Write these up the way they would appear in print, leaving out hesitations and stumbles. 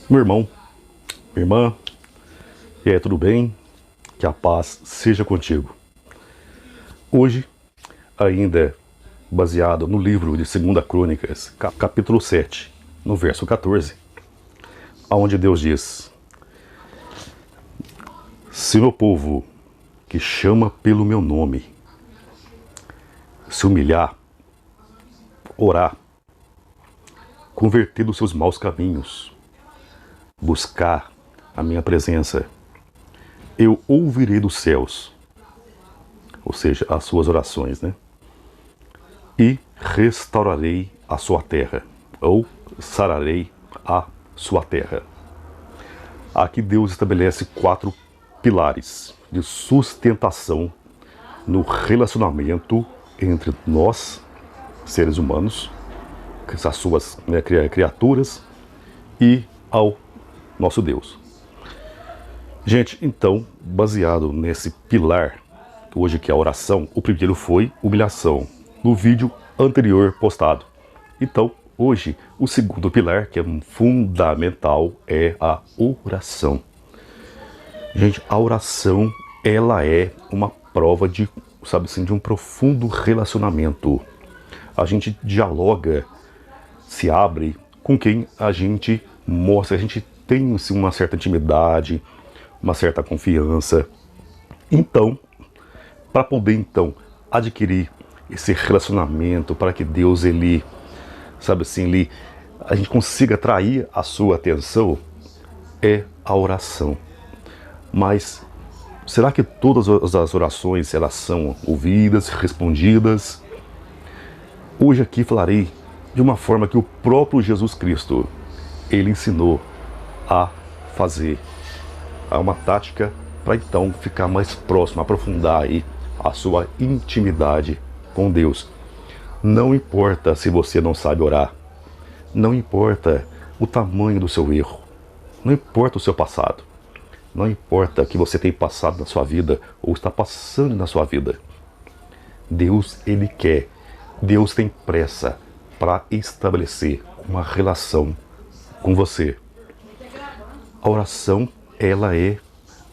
Meu irmão, minha irmã, e aí, tudo bem? Que a paz seja contigo. Hoje, ainda baseado no livro de 2 Crônicas, capítulo 7, no verso 14, onde Deus diz: se meu povo, que chama pelo meu nome, se humilhar, orar, converter dos seus maus caminhos, buscar a minha presença, eu ouvirei dos céus, ou seja, as suas orações, né? E restaurarei a sua terra, ou sararei a sua terra. Aqui Deus estabelece 4 pilares de sustentação no relacionamento entre nós, seres humanos, as suas criaturas, e ao nosso Deus. Gente, então, baseado nesse pilar, hoje que é a oração, o primeiro foi humilhação, no vídeo anterior postado. Então, hoje, o segundo pilar, que é fundamental, é a oração. Gente, a oração, ela é uma prova de, sabe assim, de um profundo relacionamento. A gente dialoga, se abre com quem a gente mostra, a gente tem assim, uma certa intimidade, uma certa confiança. Então, para poder então adquirir esse relacionamento, para que Deus, ele, sabe assim, a gente consiga atrair a sua atenção, é a oração. Mas será que todas as orações elas são ouvidas, respondidas? Hoje aqui falarei de uma forma que o próprio Jesus Cristo, ele ensinou a fazer. Há uma tática para então ficar mais próximo, aprofundar aí a sua intimidade com Deus. Não importa se você não sabe orar, não importa o tamanho do seu erro, não importa o seu passado, não importa o que você tem passado na sua vida ou está passando na sua vida. Deus, ele quer, Deus tem pressa para estabelecer uma relação com você. A oração, ela é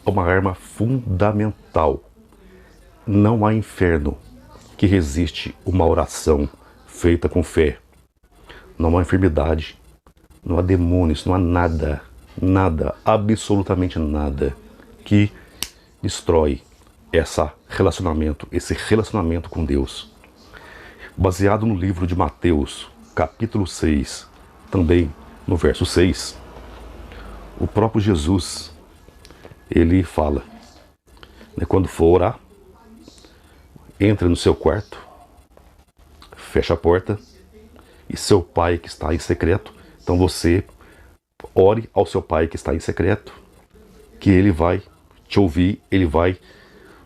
uma arma fundamental. Não há inferno que resiste uma oração feita com fé. Não há enfermidade, não há demônios, não há nada, nada, absolutamente nada que destrói esse relacionamento com Deus. Baseado no livro de Mateus, capítulo 6, também no verso 6, o próprio Jesus, ele fala, né, quando for orar, entre no seu quarto, fecha a porta, e seu pai que está em secreto, então você ore ao seu pai que está em secreto, que ele vai te ouvir, ele vai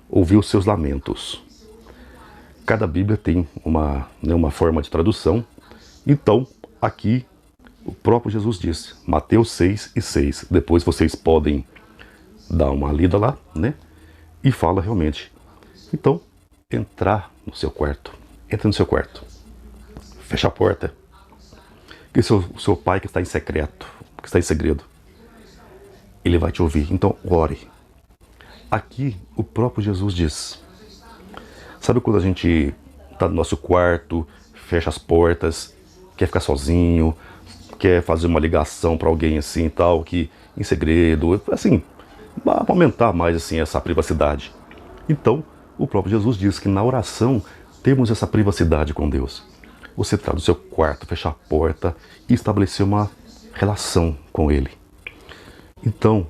ouvir os seus lamentos. Cada Bíblia tem uma forma de tradução. Então, aqui, o próprio Jesus disse, Mateus 6:6. Depois vocês podem dar uma lida lá, né? E fala realmente. Então, entrar no seu quarto. Entra no seu quarto. Fecha a porta. Que o seu pai que está em secreto, que está em segredo, ele vai te ouvir. Então, ore. Aqui, o próprio Jesus diz. Sabe quando a gente está no nosso quarto, fecha as portas, quer ficar sozinho, quer fazer uma ligação para alguém assim e tal, que em segredo, assim, para aumentar mais assim essa privacidade. Então, o próprio Jesus diz que na oração temos essa privacidade com Deus. Você está no seu quarto, fechar a porta e estabelecer uma relação com Ele. Então,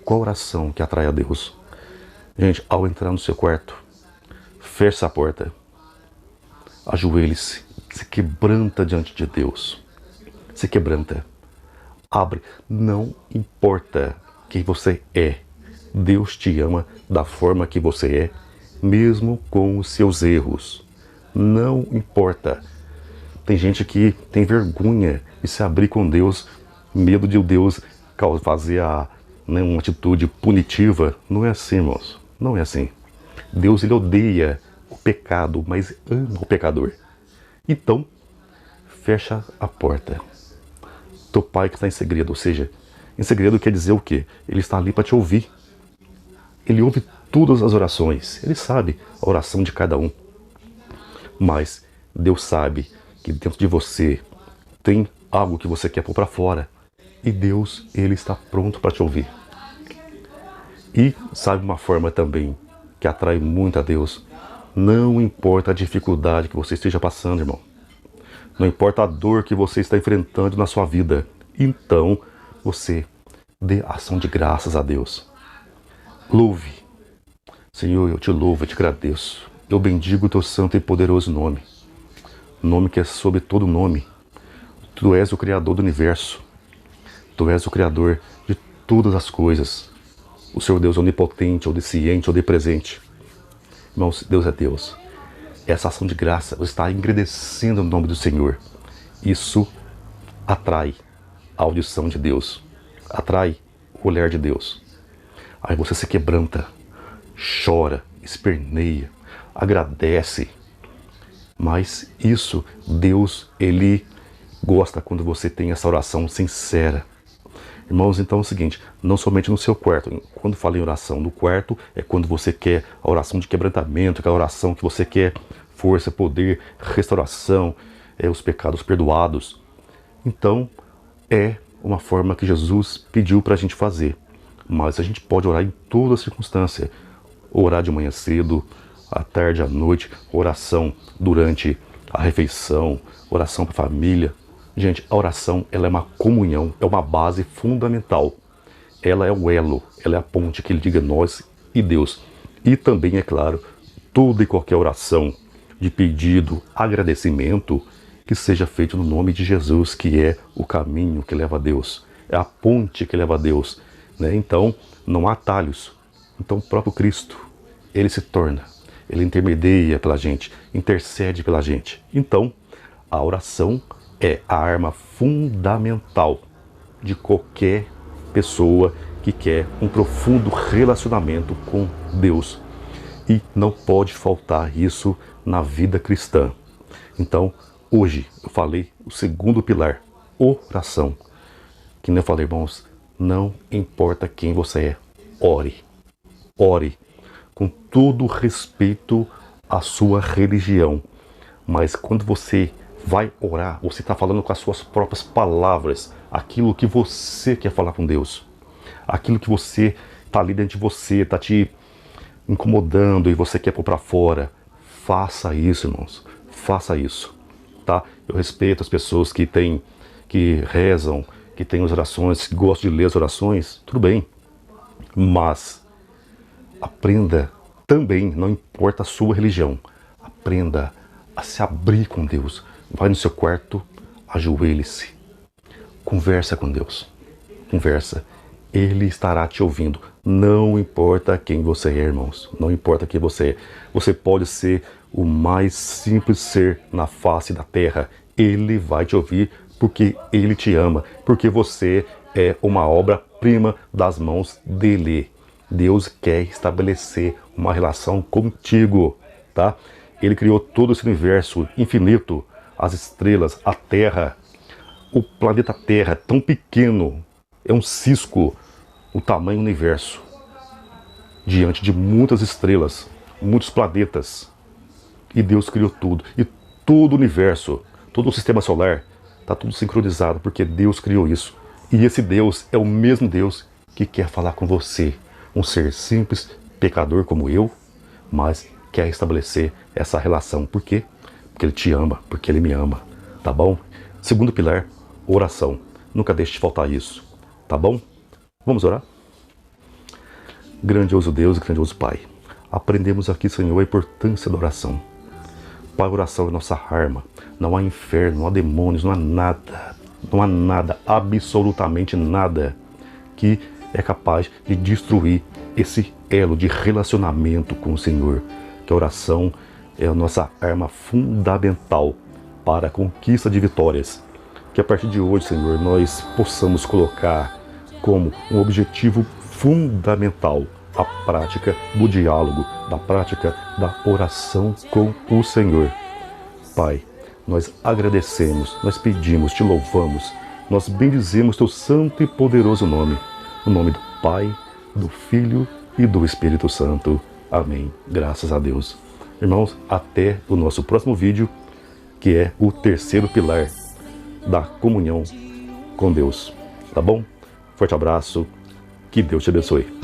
qual oração que atrai a Deus? Gente, ao entrar no seu quarto, feche a porta, ajoelhe-se, se quebranta diante de Deus. Se quebranta, abre, não importa quem você é. Deus te ama da forma que você é, mesmo com os seus erros. Não importa. Tem gente que tem vergonha de se abrir com Deus, medo de Deus fazer uma atitude punitiva. Não é assim, irmãos. Não é assim. Deus, ele odeia o pecado, mas ama o pecador. Então, fecha a porta. Teu pai que está em segredo, ou seja, Em segredo quer dizer o quê? Ele está ali para te ouvir. Ele ouve todas as orações. Ele sabe a oração de cada um. Mas Deus sabe que dentro de você tem algo que você quer pôr para fora. E Deus, Ele está pronto para te ouvir. E sabe uma forma também que atrai muito a Deus? Não importa a dificuldade que você esteja passando, irmão. Não importa a dor que você está enfrentando na sua vida. Então, você dê ação de graças a Deus. Louve. Senhor, eu te louvo, eu te agradeço. Eu bendigo o teu santo e poderoso nome. Nome que é sobre todo nome. Tu és o Criador do universo. Tu és o Criador de todas as coisas. O Senhor Deus onipotente, onisciente, onipresente. Irmãos, Deus é Deus. Essa ação de graça está engrandecendo o nome do Senhor. Isso atrai a audição de Deus. Atrai o olhar de Deus. Aí você se quebranta, chora, esperneia, agradece. Mas isso, Deus, Ele gosta quando você tem essa oração sincera. Irmãos, então é o seguinte, não somente no seu quarto. Quando falo em oração no quarto, é quando você quer a oração de quebrantamento, aquela oração que você quer força, poder, restauração, os pecados perdoados. Então, é uma forma que Jesus pediu para a gente fazer. Mas a gente pode orar em toda circunstância. Orar de manhã cedo, à tarde, à noite, oração durante a refeição, oração para a família. Gente, a oração, ela é uma comunhão, é uma base fundamental. Ela é o elo, ela é a ponte que liga nós e Deus. E também, é claro, toda e qualquer oração de pedido, agradecimento, que seja feito no nome de Jesus, que é o caminho que leva a Deus. É a ponte que leva a Deus. Né? Então, não há atalhos. Então, o próprio Cristo, Ele se torna, Ele intermedia pela gente, intercede pela gente. Então, a oração é a arma fundamental de qualquer pessoa que quer um profundo relacionamento com Deus. E não pode faltar isso na vida cristã. Então, hoje eu falei o segundo pilar, oração. Que nem eu falei, irmãos, não importa quem você é, ore. Ore com todo respeito à sua religião. Mas quando você vai orar, você está falando com as suas próprias palavras, aquilo que você quer falar com Deus, aquilo que você está ali dentro de você, está te incomodando e você quer pôr para fora. Faça isso, irmãos, faça isso, tá? Eu respeito as pessoas que rezam, que têm as orações, que gostam de ler as orações, tudo bem, mas aprenda também, não importa a sua religião, aprenda a se abrir com Deus. Vai no seu quarto, ajoelhe-se, conversa com Deus, conversa. Ele estará te ouvindo. Não importa quem você é, irmãos, não importa quem você é. Você pode ser o mais simples ser na face da terra. Ele vai te ouvir porque Ele te ama, porque você é uma obra-prima das mãos dEle. Deus quer estabelecer uma relação contigo, tá? Ele criou todo esse universo infinito, as estrelas, a Terra. O planeta Terra, tão pequeno, é um cisco, o tamanho do universo. Diante de muitas estrelas, muitos planetas. E Deus criou tudo. E todo o universo, todo o sistema solar, está tudo sincronizado, porque Deus criou isso. E esse Deus é o mesmo Deus que quer falar com você. Um ser simples, pecador como eu, mas quer estabelecer essa relação. Por quê? Porque Ele te ama, porque Ele me ama, tá bom? Segundo pilar, oração. Nunca deixe de faltar isso, tá bom? Vamos orar? Grandioso Deus, grandioso Pai, aprendemos aqui, Senhor, a importância da oração. Pai, a oração é nossa arma. Não há inferno, não há demônios, não há nada, absolutamente nada que é capaz de destruir esse elo de relacionamento com o Senhor. Que a oração é a nossa arma fundamental para a conquista de vitórias. Que a partir de hoje, Senhor, nós possamos colocar como um objetivo fundamental a prática do diálogo, da prática da oração com o Senhor. Pai, nós agradecemos, nós pedimos, te louvamos, nós bendizemos teu santo e poderoso nome, o nome do Pai, do Filho e do Espírito Santo. Amém. Graças a Deus. Irmãos, até o nosso próximo vídeo, que é o terceiro pilar da comunhão com Deus. Tá bom? Forte abraço. Que Deus te abençoe.